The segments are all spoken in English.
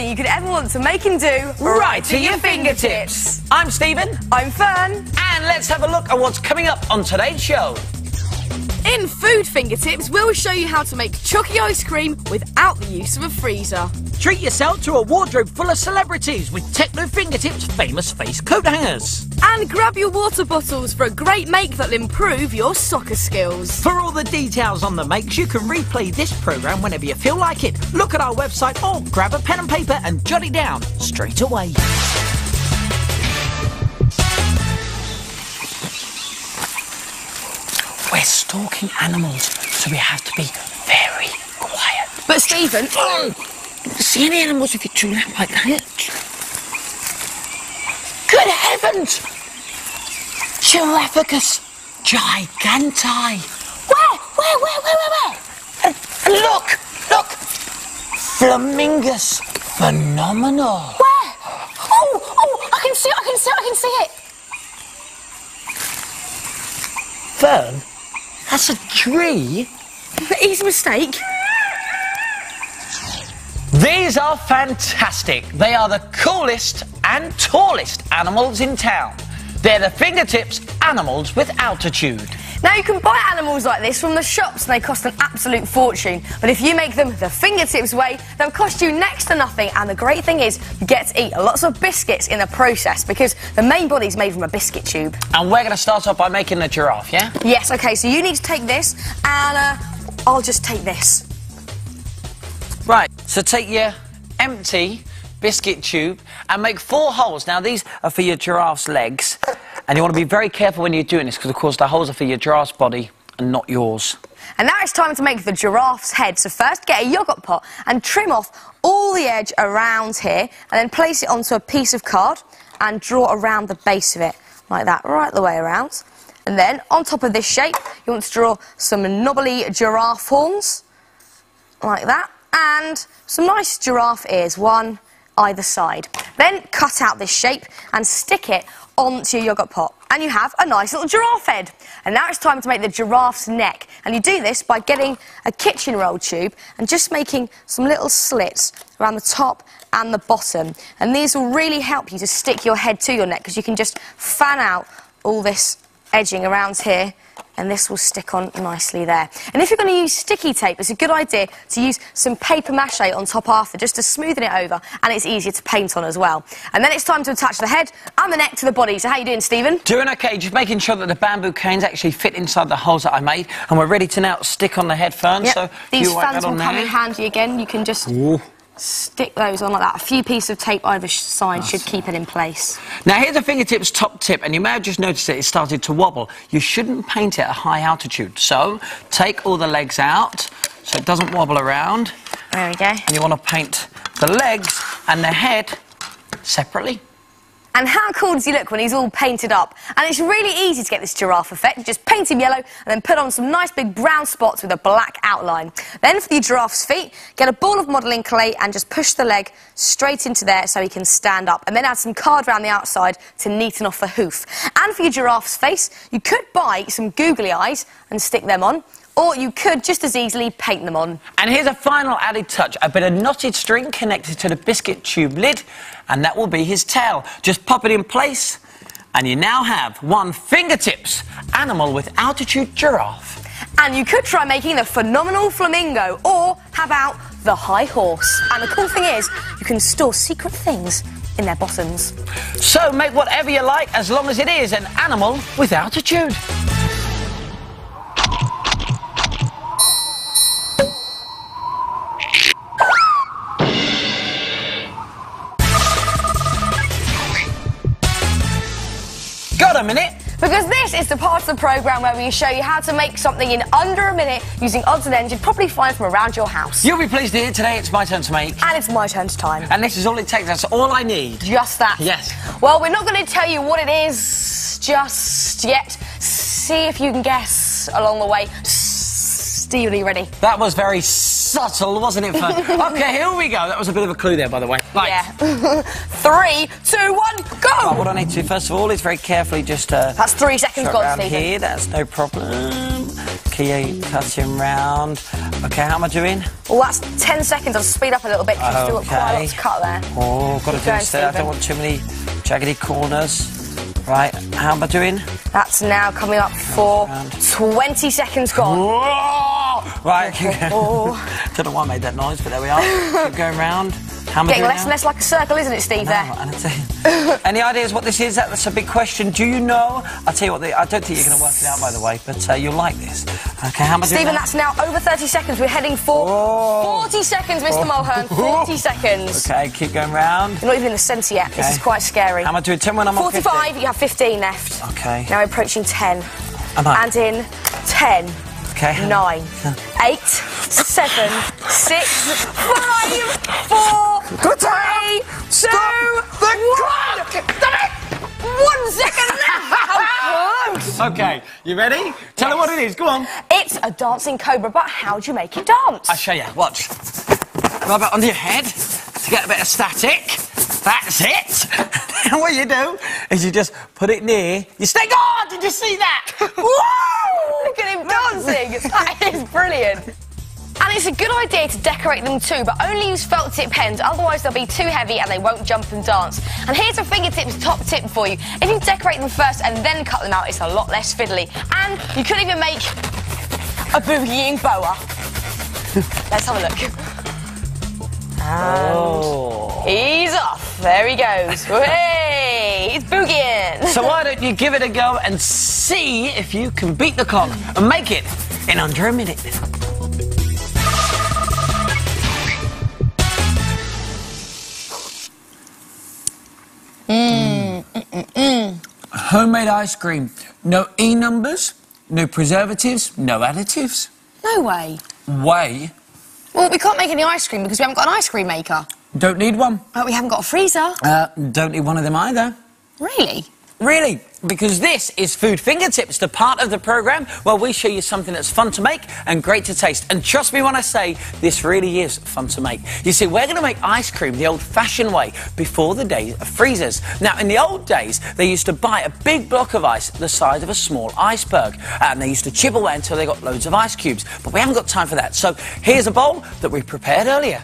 everything you could ever want to make and do right to your fingertips. I'm Stephen. I'm Fearne. And let's have a look at what's coming up on today's show. In Food Fingertips, we'll show you how to make chalky ice cream without the use of a freezer. Treat yourself to a wardrobe full of celebrities with Techno Fingertips famous face coat hangers. And grab your water bottles for a great make that'll improve your soccer skills. For all the details on the makes, you can replay this programme whenever you feel like it. Look at our website or grab a pen and paper and jot it down straight away. We're stalking animals, so we have to be very quiet. But Stephen... See any animals if you're too loud like that? Good heavens! Giraffacus giganti. Where? And look! Flamingus phenomenal. Where? Oh, I can see it. Fearne, that's a tree. Easy mistake. These are fantastic. They are the coolest and tallest animals in town. They're the Fingertips animals with altitude. Now you can buy animals like this from the shops and they cost an absolute fortune. But if you make them the Fingertips way, they'll cost you next to nothing. And the great thing is you get to eat lots of biscuits in the process because the main body's made from a biscuit tube. And we're going to start off by making the giraffe, yeah? Yes, OK, so you need to take this and I'll just take this. Right, so take your empty biscuit tube and make 4 holes. Now, these are for your giraffe's legs, and you want to be very careful when you're doing this because, of course, the holes are for your giraffe's body and not yours. And now it's time to make the giraffe's head. So first, get a yoghurt pot and trim off all the edge around here, and then place it onto a piece of card and draw around the base of it, like that, right the way around. And then, on top of this shape, you want to draw some knobbly giraffe horns, like that. And some nice giraffe ears, one either side. Then cut out this shape and stick it onto your yoghurt pot. And you have a nice little giraffe head. And now it's time to make the giraffe's neck. And you do this by getting a kitchen roll tube and just making some little slits around the top and the bottom. And these will really help you to stick your head to your neck because you can just fan out all this edging around here, and this will stick on nicely there. And if you're going to use sticky tape, it's a good idea to use some paper mache on top after, just to smoothen it over, and it's easier to paint on as well. And then it's time to attach the head and the neck to the body. So how you doing, Stephen? Doing okay, just making sure that the bamboo canes actually fit inside the holes that I made, and we're ready to now stick on the head, Fearne. Yep. So these fans will come in handy again. You can just stick those on like that. A few pieces of tape either side should keep it in place. Now here's a Fingertips top tip, and you may have just noticed that it started to wobble. You shouldn't paint it at a high altitude, so take all the legs out so it doesn't wobble around. There we go. And you want to paint the legs and the head separately. And how cool does he look when he's all painted up? And it's really easy to get this giraffe effect. You just paint him yellow and then put on some nice big brown spots with a black outline. Then for the giraffe's feet, get a ball of modelling clay and just push the leg straight into there so he can stand up. And then add some card around the outside to neaten off the hoof. And for your giraffe's face, you could buy some googly eyes and stick them on. Or you could just as easily paint them on. And here's a final added touch, a bit of knotted string connected to the biscuit tube lid, and that will be his tail. Just pop it in place, and you now have one Fingertips animal with altitude giraffe. And you could try making the phenomenal flamingo, or how about the high horse? And the cool thing is, you can store secret things in their bottoms. So make whatever you like, as long as it is an animal with altitude. Got a minute? Because this is the part of the programme where we show you how to make something in under a minute using odds and ends you'd probably find from around your house. You'll be pleased to hear today it's my turn to make. And it's my turn to time. And this is all it takes, that's all I need. Just that? Yes. Well, we're not going to tell you what it is just yet. See if you can guess along the way. Steve, are you ready? That was very subtle, wasn't it, Fearne? OK, here we go. That was a bit of a clue there, by the way. Right. Yeah. 3, 2, 1, go! Right, what I need to do, first of all, is very carefully just... That's 3 seconds gone, around Stephen. here, that's no problem. Keep cutting round. Okay, how am I doing? Well, that's 10 seconds. I'll speed up a little bit because you've still got quite a lot to cut there. Oh, got to do this there. I don't want too many jaggedy corners. Right, how am I doing? That's now coming up for 20 seconds gone. Whoa! Right, don't know why I made that noise, but there we are. Keep going round. How am I Getting doing less and less like a circle, isn't it, Steve, there? Any ideas what this is? That's a big question. Do you know? I'll tell you what, I don't think you're going to work it out, by the way, but you'll like this. Okay, how am I doing? Stephen, that's now over 30 seconds. We're heading for 40 seconds, Mr. Mulhern. 40 seconds. Okay, keep going round. You're not even in the centre yet. Okay. This is quite scary. How am I doing? 10 when I'm 45, on 50. You have 15 left. Okay. Now we're approaching 10. And in 10. Okay. 9, 8, 7, 6, 5, 4, 3, 2, 1. Damn it! 1 second left! How close! Okay, you ready? Tell them what it is, go on. It's a dancing cobra, but how do you make it dance? I'll show you, watch. Rub it on your head to get a bit of static. That's it. And what you do is you just put it near your snake. Oh, did you see that? Woo! Look at him dancing. That is brilliant. And it's a good idea to decorate them too, but only use felt tip pens, otherwise they'll be too heavy and they won't jump and dance. And here's a fingertips top tip for you. If you decorate them first and then cut them out, it's a lot less fiddly. And you could even make a boogieing boa. Let's have a look. And he's off. There he goes. Hey, he's boogieing. So why don't you give it a go and see if you can beat the clock and make it in under a minute. Homemade ice cream. No E numbers, no preservatives, no additives. No way. Way? Well, we can't make any ice cream because we haven't got an ice cream maker. Don't need one. But we haven't got a freezer. Don't need one of them either. Really? Really, because this is Food Fingertips, the part of the programme where we show you something that's fun to make and great to taste. And trust me when I say this really is fun to make. You see, we're going to make ice cream the old-fashioned way before the days of freezers. Now, in the old days, they used to buy a big block of ice the size of a small iceberg. And they used to chip away until they got loads of ice cubes. But we haven't got time for that. So here's a bowl that we prepared earlier.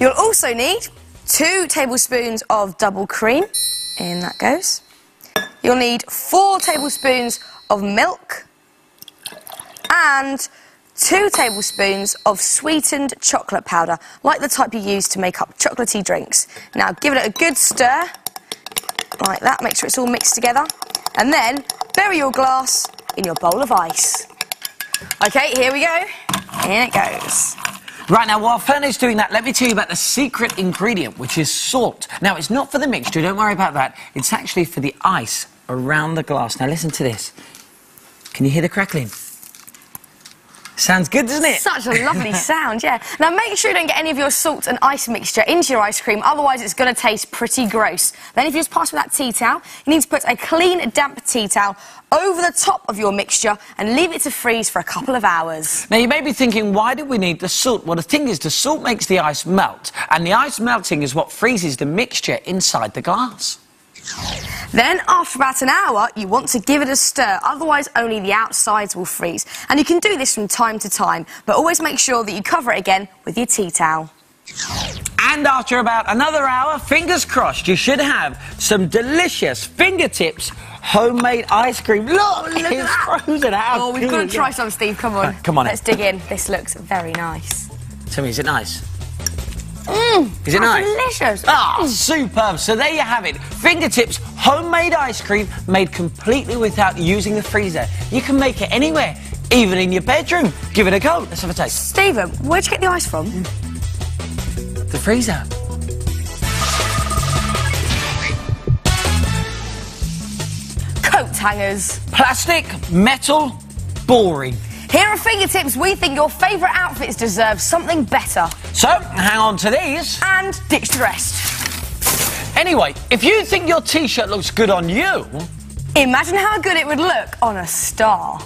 You'll also need 2 tablespoons of double cream. In that goes. You'll need 4 tablespoons of milk and 2 tablespoons of sweetened chocolate powder, like the type you use to make up chocolatey drinks. Now give it a good stir, like that, make sure it's all mixed together, and then bury your glass in your bowl of ice. Okay, here we go. In it goes. Right, now, while Fearne is doing that, let me tell you about the secret ingredient, which is salt. Now, it's not for the mixture, don't worry about that. It's actually for the ice around the glass. Now, listen to this. Can you hear the crackling? Sounds good, doesn't it? Such a lovely sound, yeah. Now, make sure you don't get any of your salt and ice mixture into your ice cream, otherwise it's going to taste pretty gross. Then, if you just pass with that tea towel, you need to put a clean, damp tea towel over the top of your mixture and leave it to freeze for a couple of hours. Now, you may be thinking, why do we need the salt? Well, the thing is, the salt makes the ice melt, and the ice melting is what freezes the mixture inside the glass. Then, after about an hour, you want to give it a stir, otherwise only the outsides will freeze. And you can do this from time to time, but always make sure that you cover it again with your tea towel. And after about another hour, fingers crossed, you should have some delicious Fingertips homemade ice cream. Look, look it's frozen out. Oh, we've got to try some, Steve, come on. Come on. Let's dig in. This looks very nice. Tell me, is it nice? Is it nice? Delicious. Ah, superb. So there you have it. Fingertips homemade ice cream made completely without using the freezer. You can make it anywhere, even in your bedroom. Give it a go. Let's have a taste. Stephen, where'd you get the ice from? The freezer. Coat hangers. Plastic, metal, boring. Here at Fingertips, we think your favourite outfits deserve something better. So, hang on to these. And ditch the rest. Anyway, if you think your T-shirt looks good on you... Imagine how good it would look on a star.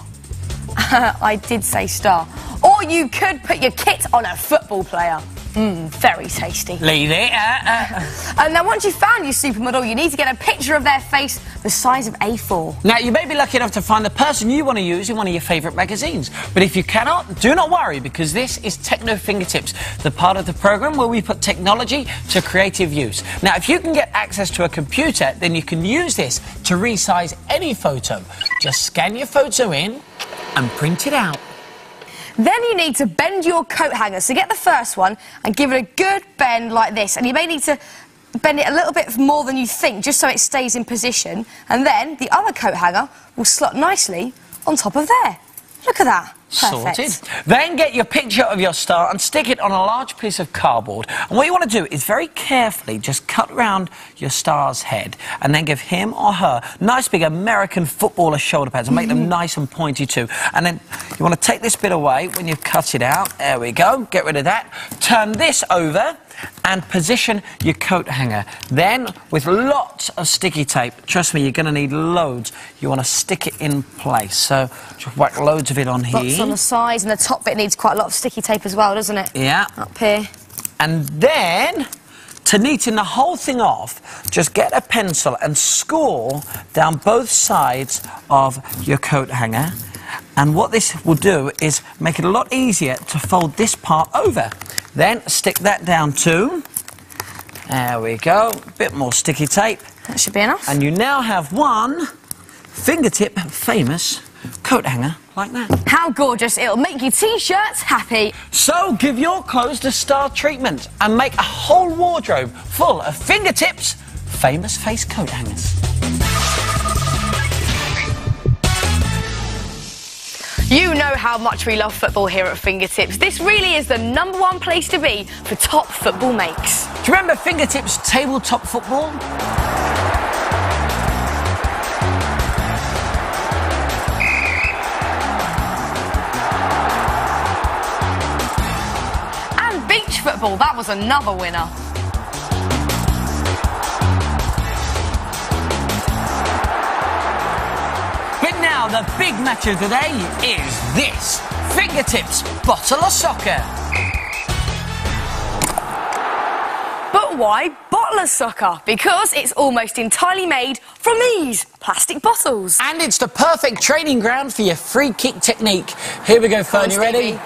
I did say star. Or you could put your kit on a football player. Very tasty. Leave it. And now once you've found your supermodel, you need to get a picture of their face the size of A4. Now, you may be lucky enough to find the person you want to use in one of your favourite magazines. But if you cannot, do not worry, because this is Techno Fingertips, the part of the programme where we put technology to creative use. Now, if you can get access to a computer, then you can use this to resize any photo. Just scan your photo in and print it out. Then you need to bend your coat hanger. So get the first one and give it a good bend like this. And you may need to bend it a little bit more than you think, just so it stays in position. And then the other coat hanger will slot nicely on top of there. Look at that. Perfect. Sorted. Then get your picture of your star and stick it on a large piece of cardboard. And what you want to do is very carefully just cut round your star's head and then give him or her nice big American footballer shoulder pads and make them nice and pointy too. And then you want to take this bit away when you've cut it out. There we go. Get rid of that. Turn this over and position your coat hanger. Then, with lots of sticky tape, trust me, you're going to need loads, you want to stick it in place. So, just whack loads of it on here. Lots on the sides, and the top bit needs quite a lot of sticky tape as well, doesn't it? Yeah. Up here. And then, to neaten the whole thing off, just get a pencil and score down both sides of your coat hanger. And what this will do is make it a lot easier to fold this part over. Then stick that down too. There we go. A bit more sticky tape. That should be enough. And you now have one fingertip famous coat hanger like that. How gorgeous. It'll make your T-shirts happy. So give your clothes the star treatment and make a whole wardrobe full of fingertips famous face coat hangers. You know how much we love football here at Fingertips. This really is the #1 place to be for top football makes. Do you remember Fingertips tabletop football? And beach football, that was another winner. Now, the big match of the day is this. Fingertips Bottla soccer. But why Bottla soccer? Because it's almost entirely made from these plastic bottles. And it's the perfect training ground for your free kick technique. Here we go, Fearne, you ready?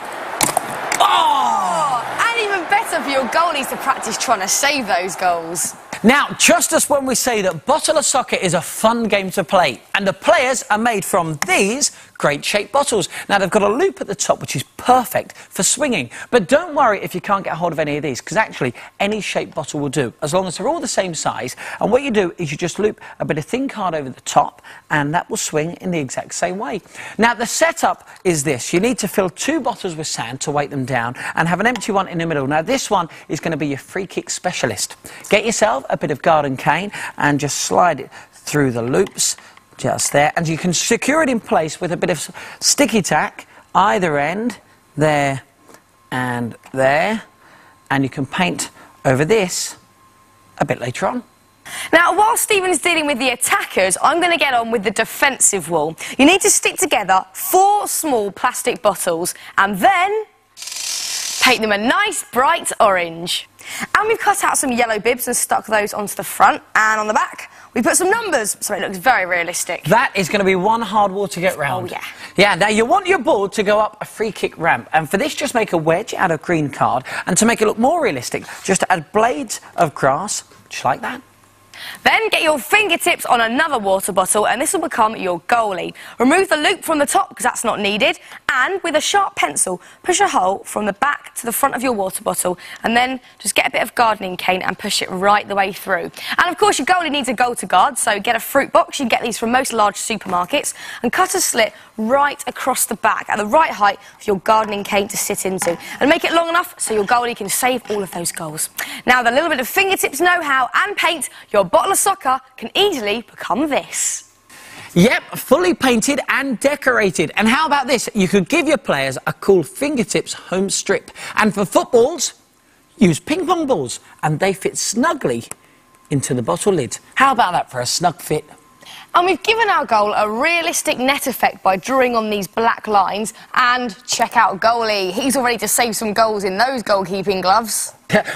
Oh! And even better for your goalies to practice trying to save those goals. Now, trust us when we say that Bottla soccer is a fun game to play, and the players are made from these great shaped bottles. Now, they've got a loop at the top, which is perfect for swinging. But don't worry if you can't get hold of any of these, because actually any shaped bottle will do, as long as they're all the same size. And what you do is you just loop a bit of thin card over the top, and that will swing in the exact same way. Now, the setup is this. You need to fill 2 bottles with sand to weight them down, and have an empty one in the middle. Now, this one is going to be your free kick specialist. Get yourself a bit of garden cane and just slide it through the loops just there, and you can secure it in place with a bit of sticky tack either end, there and there, and you can paint over this a bit later on. Now, while Stephen's dealing with the attackers, I'm going to get on with the defensive wall. You need to stick together 4 small plastic bottles and then paint them a nice bright orange. And we've cut out some yellow bibs and stuck those onto the front, and on the back we put some numbers so it looks very realistic. That is going to be one hard wall to get round. Oh, yeah. Yeah, now you want your ball to go up a free kick ramp, and for this just make a wedge out of green card, and to make it look more realistic, just add blades of grass, just like that. Then get your fingertips on another water bottle and this will become your goalie. Remove the loop from the top because that's not needed, and with a sharp pencil push a hole from the back to the front of your water bottle, and then just get a bit of gardening cane and push it right the way through. And of course your goalie needs a goal to guard, so get a fruit box. You can get these from most large supermarkets, and cut a slit right across the back at the right height for your gardening cane to sit into, and make it long enough so your goalie can save all of those goals. Now, with a little bit of fingertips know-how and paint, your Bottla soccer can easily become this. Yep, fully painted and decorated. And how about this? You could give your players a cool fingertips home strip. And for footballs, use ping pong balls, and they fit snugly into the bottle lid. How about that for a snug fit? And we've given our goal a realistic net effect by drawing on these black lines. And check out goalie. He's all ready to save some goals in those goalkeeping gloves.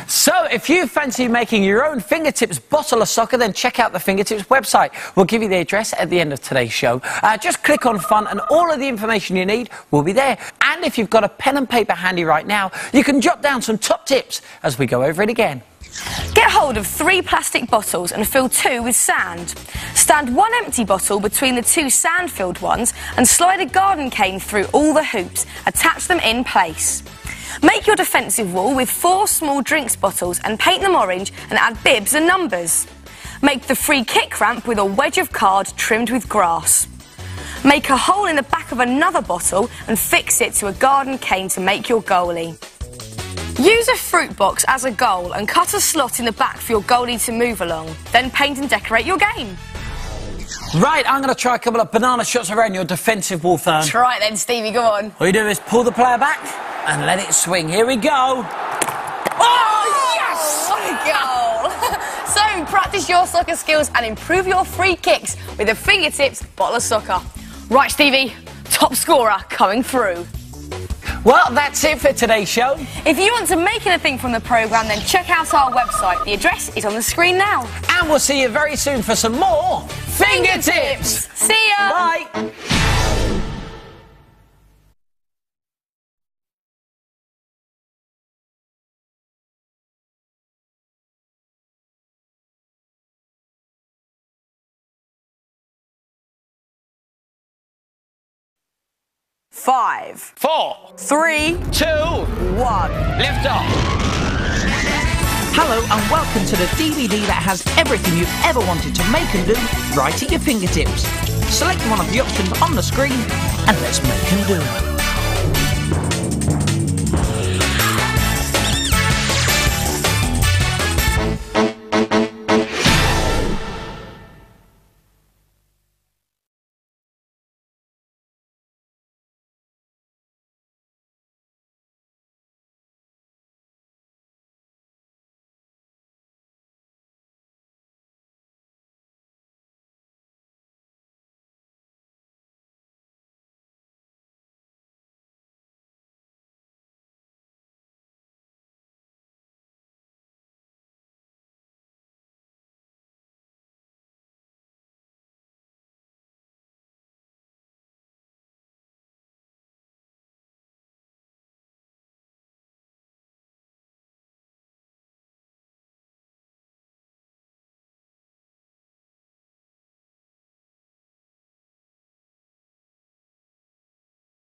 So, if you fancy making your own fingertips bottle of soccer, then check out the Fingertips website. We'll give you the address at the end of today's show. Just click on Fun and all of the information you need will be there. And if you've got a pen and paper handy right now, you can jot down some top tips as we go over it again. Get hold of 3 plastic bottles and fill 2 with sand. Stand 1 empty bottle between the 2 sand-filled ones and slide a garden cane through all the hoops. Attach them in place. Make your defensive wall with 4 small drinks bottles and paint them orange and add bibs and numbers. Make the free kick ramp with a wedge of card trimmed with grass. Make a hole in the back of another bottle and fix it to a garden cane to make your goalie. Use a fruit box as a goal and cut a slot in the back for your goalie to move along. Then paint and decorate your game. Right, I'm going to try a couple of banana shots around your defensive wall, Fearne. Try it then, Stevie, go on. All you do is pull the player back and let it swing. Here we go. Oh, yes! What a goal! So, practice your soccer skills and improve your free kicks with the Fingertips Bottle of Soccer. Right, Stevie, top scorer coming through. Well, that's it for today's show. If you want to make anything from the programme, then check out our website. The address is on the screen now. And we'll see you very soon for some more Fingertips. See ya! Bye! Five, 4, 3, 2, 1. Lift off. Hello and welcome to the DVD that has everything you've ever wanted to make and do right at your fingertips. Select one of the options on the screen and let's make and do.